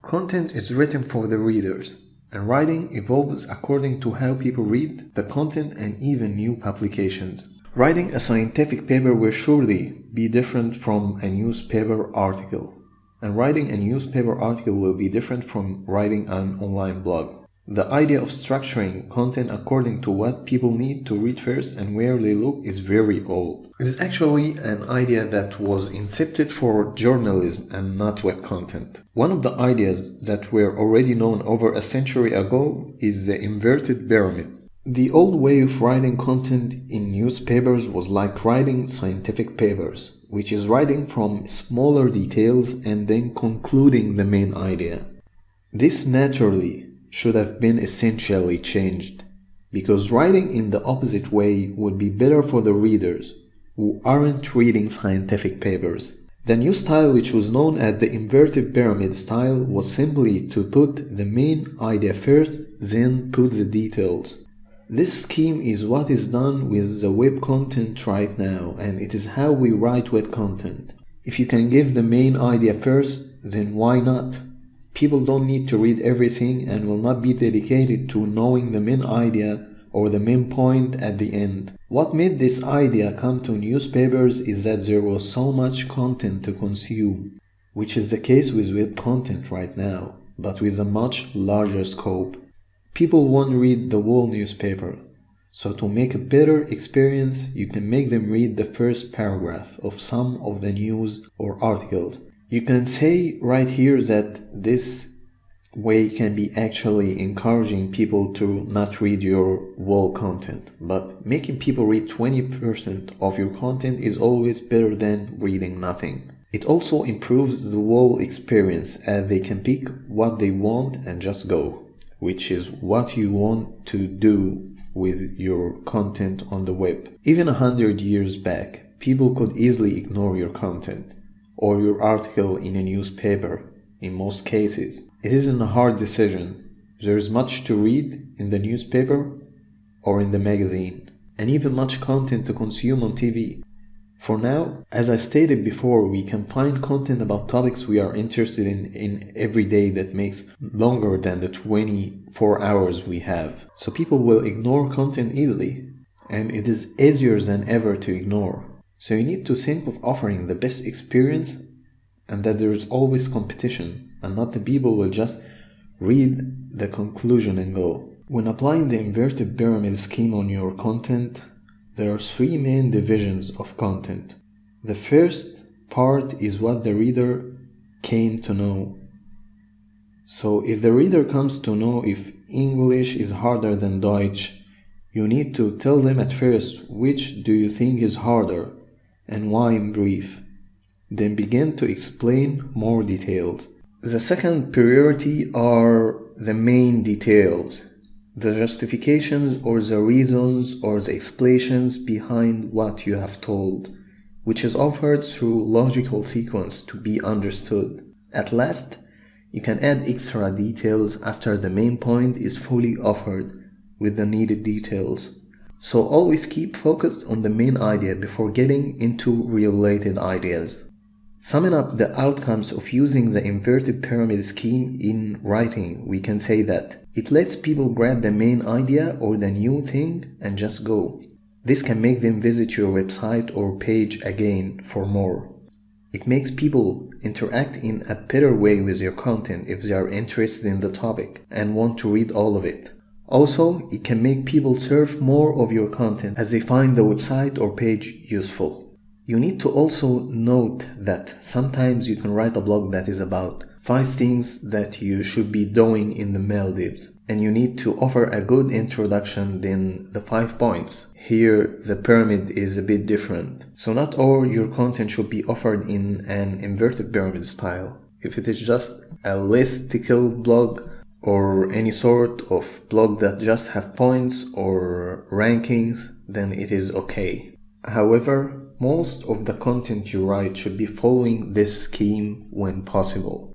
Content is written for the readers, and writing evolves according to how people read the content and even new publications. Writing a scientific paper will surely be different from a newspaper article, and writing a newspaper article will be different from writing an online blog. The idea of structuring content according to what people need to read first and where they look is very old. It is actually an idea that was incepted for journalism and not web content. One of the ideas that were already known over a century ago is the inverted pyramid. The old way of writing content in newspapers was like writing scientific papers, which is writing from smaller details and then concluding the main idea. This naturally should have been essentially changed, because writing in the opposite way would be better for the readers who aren't reading scientific papers. The new style, which was known as the inverted pyramid style, was simply to put the main idea first, then put the details. This scheme is what is done with the web content right now, and it is how we write web content. If you can give the main idea first, then why not? People don't need to read everything and will not be dedicated to knowing the main idea or the main point at the end. What made this idea come to newspapers is that there was so much content to consume, which is the case with web content right now, but with a much larger scope. People won't read the whole newspaper, so to make a better experience, you can make them read the first paragraph of some of the news or articles. You can say right here that this way can be actually encouraging people to not read your whole content, but making people read 20% of your content is always better than reading nothing. It also improves the whole experience, as they can pick what they want and just go, which is what you want to do with your content on the web. Even 100 years back, people could easily ignore your content or your article in a newspaper. In most cases, it isn't a hard decision. There is much to read in the newspaper or in the magazine, and even much content to consume on TV. For now, as I stated before, we can find content about topics we are interested in every day that makes longer than the 24 hours we have. So people will ignore content easily, and it is easier than ever to ignore. So you need to think of offering the best experience, and that there is always competition, and not the people will just read the conclusion and go. When applying the inverted pyramid scheme on your content, there are three main divisions of content. The first part is what the reader came to know. So if the reader comes to know if English is harder than Deutsch, you need to tell them at first which do you think is harder and why in brief. Then begin to explain more details. The second priority are the main details, the justifications or the reasons or the explanations behind what you have told, which is offered through logical sequence to be understood. At last, you can add extra details after the main point is fully offered with the needed details. So always keep focused on the main idea before getting into related ideas. Summing up the outcomes of using the inverted pyramid scheme in writing, we can say that it lets people grab the main idea or the new thing and just go. This can make them visit your website or page again for more. It makes people interact in a better way with your content if they are interested in the topic and want to read all of it. Also, it can make people surf more of your content as they find the website or page useful. You need to also note that sometimes you can write a blog that is about 5 things that you should be doing in the Maldives, and you need to offer a good introduction than the 5 points. Here the pyramid is a bit different. So not all your content should be offered in an inverted pyramid style. If it is just a listicle blog or any sort of blog that just have points or rankings, then it is okay. However, most of the content you write should be following this scheme when possible.